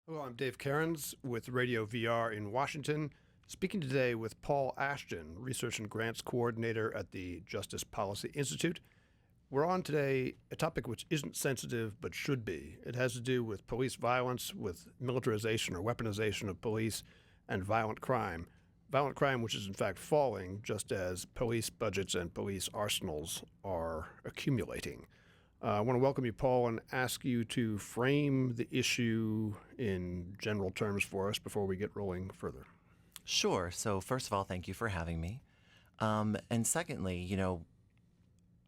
Hello, I'm Dave Kerans with Radio VR in Washington, speaking today with Paul Ashton, Research and Grants Coordinator at the Justice Policy Institute. We're on today a topic which isn't sensitive but should be. It has to do with police violence, with militarization or weaponization of police, and violent crime. Violent crime, which is in fact falling just as police budgets and police arsenals are accumulating. I want to welcome you, Paul, and ask you to frame the issue in general terms for us before we get rolling further. Sure. So, first of all, thank you for having me. And secondly,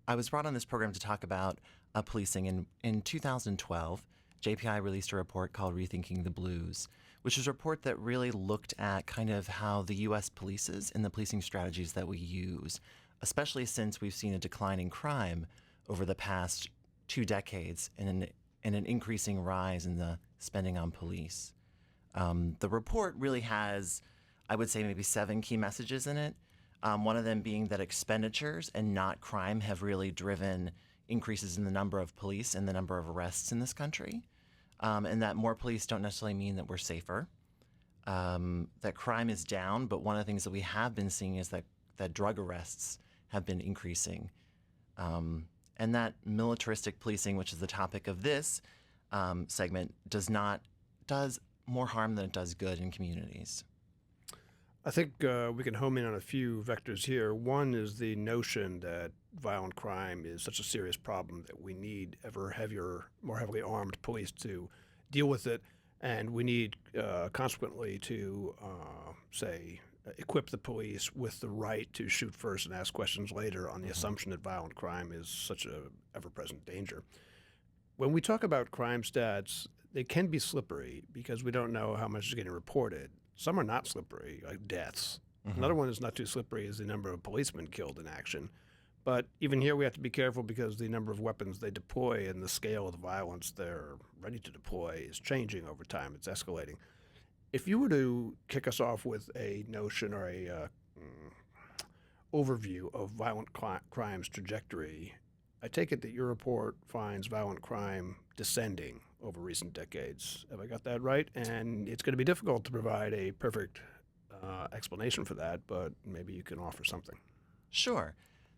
I was brought on this program to talk about policing. In 2012, JPI released a report called Rethinking the Blues, which is a report that really looked at kind of how the U.S. polices and the policing strategies that we use, especially since we've seen a decline in crime over the past 2 decades and an increasing rise in the spending on police. The report really has, I would say, maybe 7 key messages in it. One of them being that expenditures and not crime have really driven increases in the number of police and the number of arrests in this country, and that more police don't necessarily mean that we're safer. That crime is down, but one of the things that we have been seeing is that drug arrests have been increasing. And that militaristic policing, which is the topic of this segment, does more harm than it does good in communities. I think we can home in on a few vectors here. One is the notion that violent crime is such a serious problem that we need ever heavier, more heavily armed police to deal with it, and we need consequently to, equip the police with the right to shoot first and ask questions later on the assumption that violent crime is such a ever-present danger. When we talk about crime stats, they can be slippery because we don't know how much is getting reported. Some are not slippery, like deaths. Another one that's not too slippery is the number of policemen killed in action. But even here we have to be careful because the number of weapons they deploy and the scale of the violence they're ready to deploy is changing over time. It's escalating. If you were to kick us off with a notion or a overview of violent crime's trajectory, I take it that your report finds violent crime descending over recent decades. Have I got that right? And it's going to be difficult to provide a perfect explanation for that, but maybe you can offer something. Sure.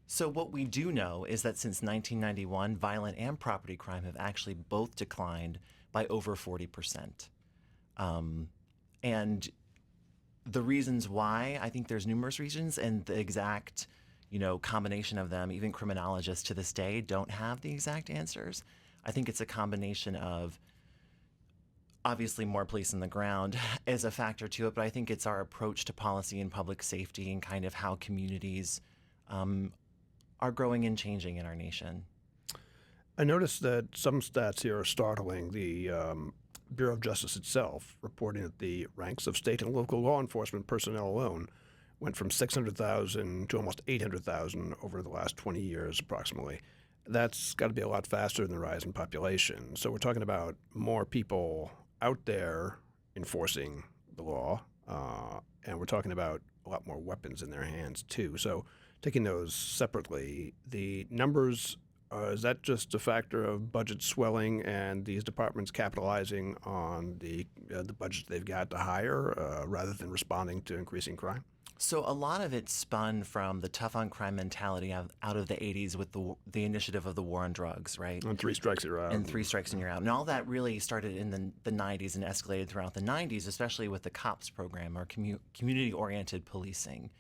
So what we do know is that since 1991, violent and property crime have actually both declined by over 40%. And the reasons why, I think there's numerous reasons, and the exact, combination of them, even criminologists to this day don't have the exact answers. I think it's a combination of, obviously, more police on the ground is a factor to it, but I think it's our approach to policy and public safety and kind of how communities are growing and changing in our nation. I noticed that some stats here are startling. The Bureau of Justice itself reporting that the ranks of state and local law enforcement personnel alone went from 600,000 to almost 800,000 over the last 20 years approximately. That's got to be a lot faster than the rise in population. So we're talking about more people out there enforcing the law, and we're talking about a lot more weapons in their hands too. So taking those separately, the numbers, is that just a factor of budget swelling and these departments capitalizing on the budget they've got to hire rather than responding to increasing crime? So a lot of it spun from the tough on crime mentality out of the 80s with the initiative of the war on drugs, right? And 3 strikes you're out. And 3 strikes and you're out. And all that really started in the 90s and escalated throughout the 90s, especially with the COPS program, or community-oriented policing.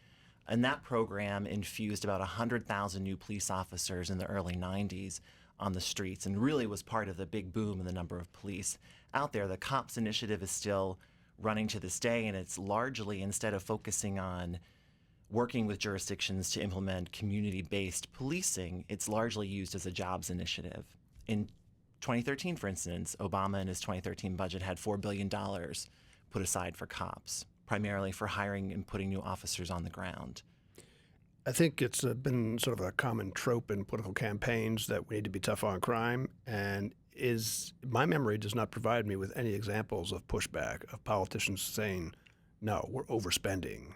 And that program infused about 100,000 new police officers in the early 90s on the streets and really was part of the big boom in the number of police out there. The COPS initiative is still running to this day, and it's largely, instead of focusing on working with jurisdictions to implement community-based policing, it's largely used as a jobs initiative. In 2013, for instance, Obama in his 2013 budget had $4 billion put aside for cops, primarily for hiring and putting new officers on the ground. I think it's been sort of a common trope in political campaigns that we need to be tough on crime, and my memory does not provide me with any examples of pushback of politicians saying, no, we're overspending.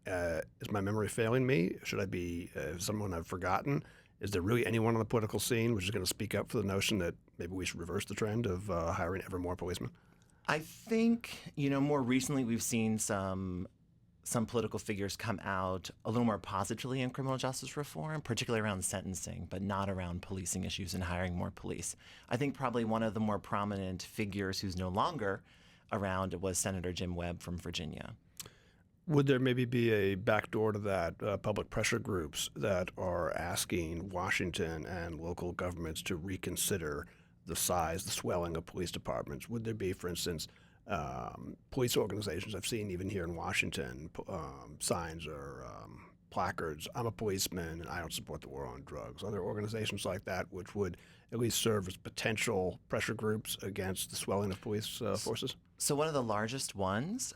Is my memory failing me? Should I be someone I've forgotten? Is there really anyone on the political scene which is going to speak up for the notion that maybe we should reverse the trend of hiring ever more policemen? I think, more recently we've seen some political figures come out a little more positively in criminal justice reform, particularly around sentencing, but not around policing issues and hiring more police. I think probably one of the more prominent figures who's no longer around was Senator Jim Webb from Virginia. Would there maybe be a backdoor to that, public pressure groups that are asking Washington and local governments to reconsider the size, the swelling of police departments? Would there be, for instance, police organizations I've seen even here in Washington, signs or placards, I'm a policeman and I don't support the war on drugs. Are there organizations like that which would at least serve as potential pressure groups against the swelling of police forces? So one of the largest ones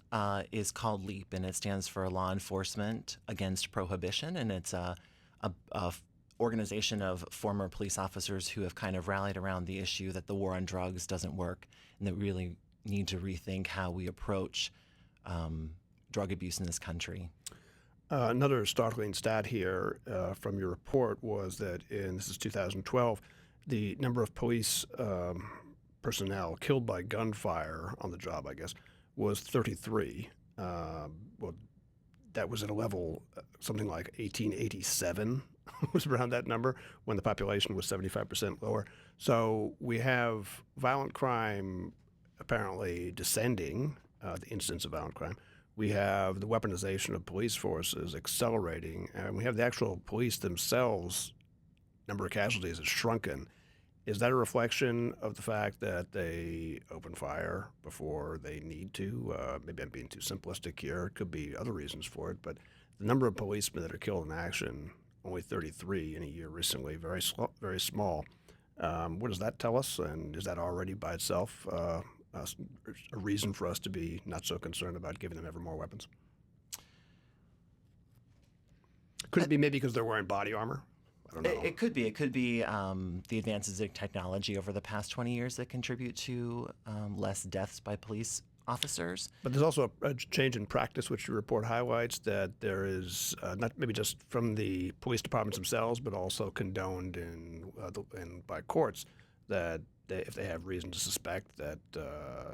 is called LEAP, and it stands for Law Enforcement Against Prohibition, and it's a organization of former police officers who have kind of rallied around the issue that the war on drugs doesn't work and that we really need to rethink how we approach drug abuse in this country. Another startling stat here from your report was that this is 2012, the number of police personnel killed by gunfire on the job, I guess, was 33. Well, that was at a level something like 1887 was around that number when the population was 75% lower. So we have violent crime apparently descending, the incidence of violent crime. We have the weaponization of police forces accelerating, and we have the actual police themselves, number of casualties has shrunken. Is that a reflection of the fact that they open fire before they need to? Maybe I'm being too simplistic here. It could be other reasons for it, but the number of policemen that are killed in action, only 33 in a year recently, very small. What does that tell us? And is that already by itself a reason for us to be not so concerned about giving them ever more weapons? Could it be maybe because they're wearing body armor? I don't know. It could be. It could be the advances in technology over the past 20 years that contribute to less deaths by police officers. But there's also a change in practice, which your report highlights, that there is not maybe just from the police departments themselves, but also condoned by courts that if they have reason to suspect that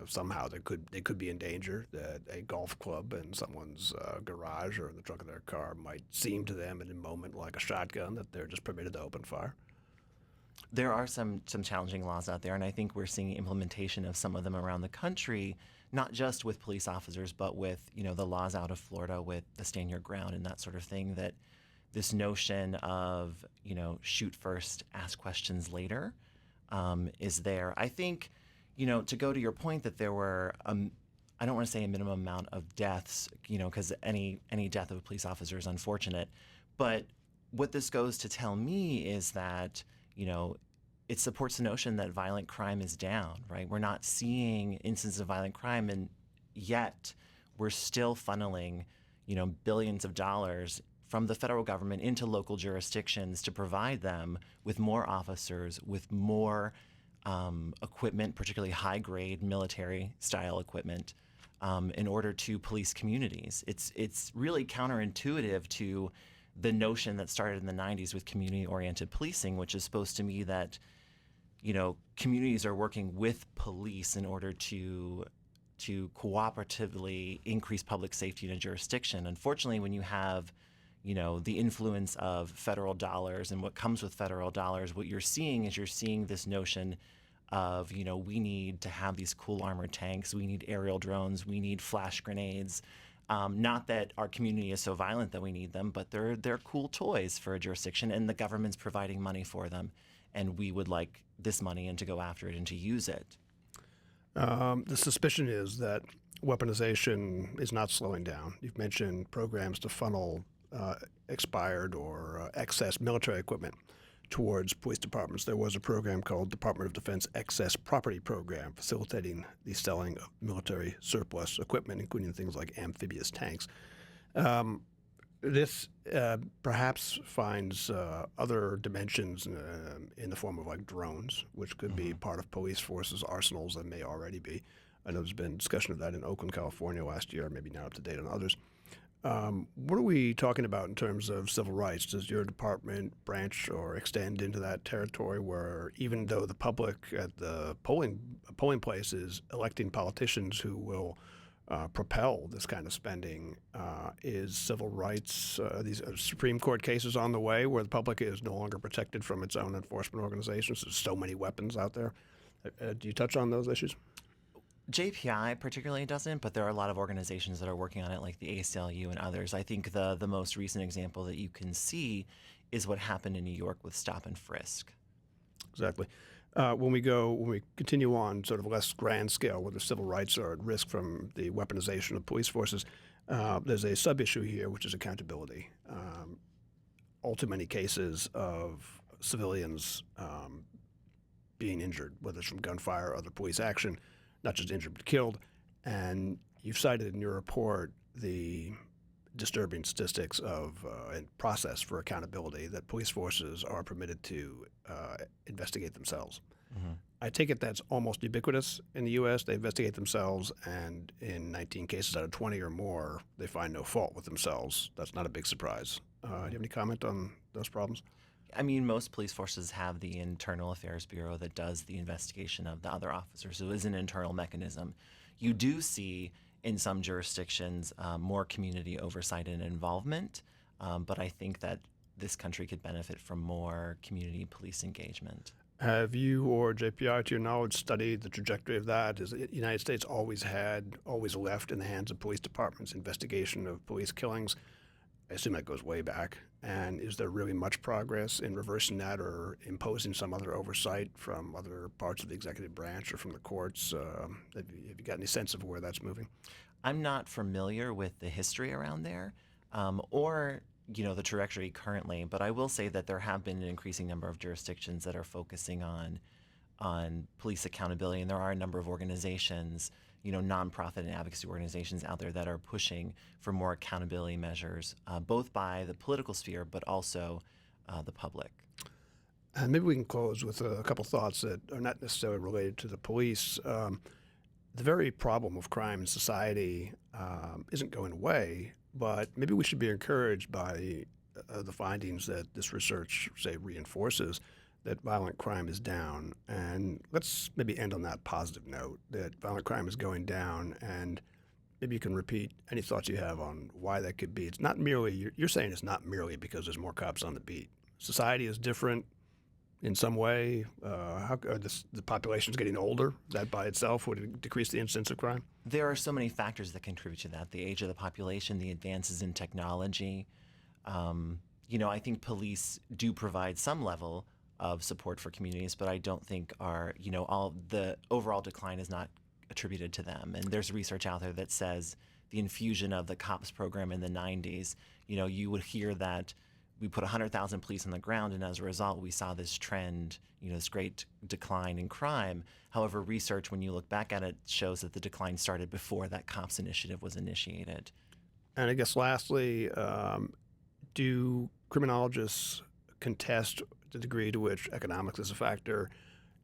somehow they could be in danger, that a golf club in someone's garage or in the trunk of their car might seem to them in a moment like a shotgun, that they're just permitted to open fire. There are some challenging laws out there, and I think we're seeing implementation of some of them around the country, not just with police officers, but with the laws out of Florida with the stand your ground and that sort of thing. That this notion of shoot first, ask questions later is there. I think to go to your point that there were I don't want to say a minimum amount of deaths, because any death of a police officer is unfortunate, but what this goes to tell me is that it supports the notion that violent crime is down, right? We're not seeing instances of violent crime, and yet we're still funneling, billions of dollars from the federal government into local jurisdictions to provide them with more officers, with more equipment, particularly high-grade military-style equipment, in order to police communities. It's really counterintuitive to the notion that started in the 90s with community-oriented policing, which is supposed to mean that communities are working with police in order to cooperatively increase public safety in a jurisdiction. Unfortunately, when you have the influence of federal dollars and what comes with federal dollars, what you're seeing this notion of, we need to have these cool armored tanks, we need aerial drones, we need flash grenades. Not that our community is so violent that we need them, but they're cool toys for a jurisdiction, and the government's providing money for them, and we would like this money and to go after it and to use it. The suspicion is that weaponization is not slowing down. You've mentioned programs to funnel expired or excess military equipment towards police departments. There was a program called Department of Defense Excess Property Program, facilitating the selling of military surplus equipment, including things like amphibious tanks. This perhaps finds other dimensions in the form of like drones, which could be part of police forces' arsenals and may already be. I know there's been discussion of that in Oakland, California last year, maybe not up to date on others. What are we talking about in terms of civil rights? Does your department branch or extend into that territory where, even though the public at the polling place is electing politicians who will propel this kind of spending, is civil rights, these Supreme Court cases on the way where the public is no longer protected from its own enforcement organizations? There's so many weapons out there. Do you touch on those issues? JPI particularly doesn't, but there are a lot of organizations that are working on it, like the ACLU and others. I think the most recent example that you can see is what happened in New York with stop and frisk. Exactly. When we continue on sort of less grand scale, where the civil rights are at risk from the weaponization of police forces, there's a sub issue here, which is accountability. All too many cases of civilians being injured, whether it's from gunfire or other police action, not just injured but killed. And you've cited in your report the disturbing statistics of and process for accountability, that police forces are permitted to investigate themselves. Mm-hmm. I take it that's almost ubiquitous in the U.S. They investigate themselves, and in 19 cases out of 20 or more, they find no fault with themselves. That's not a big surprise. Do you have any comment on those problems? I mean, most police forces have the Internal Affairs Bureau that does the investigation of the other officers. So it is an internal mechanism. You do see in some jurisdictions more community oversight and involvement, but I think that this country could benefit from more community police engagement. Have you or JPI, to your knowledge, studied the trajectory of that? Has the United States always left in the hands of police departments investigation of police killings? I assume that goes way back. And is there really much progress in reversing that or imposing some other oversight from other parts of the executive branch or from the courts? Have you got any sense of where that's moving? I'm not familiar with the history around there, or the trajectory currently, but I will say that there have been an increasing number of jurisdictions that are focusing on police accountability, and there are a number of organizations, nonprofit and advocacy organizations out there that are pushing for more accountability measures, both by the political sphere but also the public. And maybe we can close with a couple thoughts that are not necessarily related to the police. The very problem of crime in society isn't going away, but maybe we should be encouraged by the findings that this research, say, reinforces, that violent crime is down. And let's maybe end on that positive note, that violent crime is going down, and maybe you can repeat any thoughts you have on why that could be. It's not merely, you're saying it's not merely because there's more cops on the beat. Society is different in some way. The population's getting older. That by itself would decrease the incidence of crime? There are so many factors that contribute to that. The age of the population, the advances in technology. I think police do provide some level of support for communities, but I don't think all the overall decline is not attributed to them. And there's research out there that says the infusion of the COPS program in the 90s, you would hear that we put 100,000 police on the ground, and as a result, we saw this trend, this great decline in crime. However, research, when you look back at it, shows that the decline started before that COPS initiative was initiated. And I guess lastly, do criminologists contest the degree to which economics is a factor?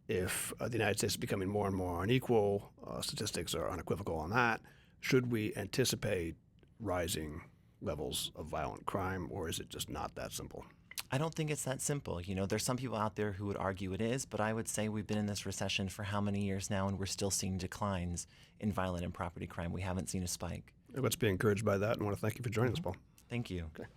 If the United States is becoming more and more unequal, statistics are unequivocal on that. Should we anticipate rising levels of violent crime, or is it just not that simple? I don't think it's that simple. There's some people out there who would argue it is, but I would say we've been in this recession for how many years now, and we're still seeing declines in violent and property crime. We haven't seen a spike. Let's be encouraged by that, and I want to thank you for joining us, Paul. Thank you. Okay.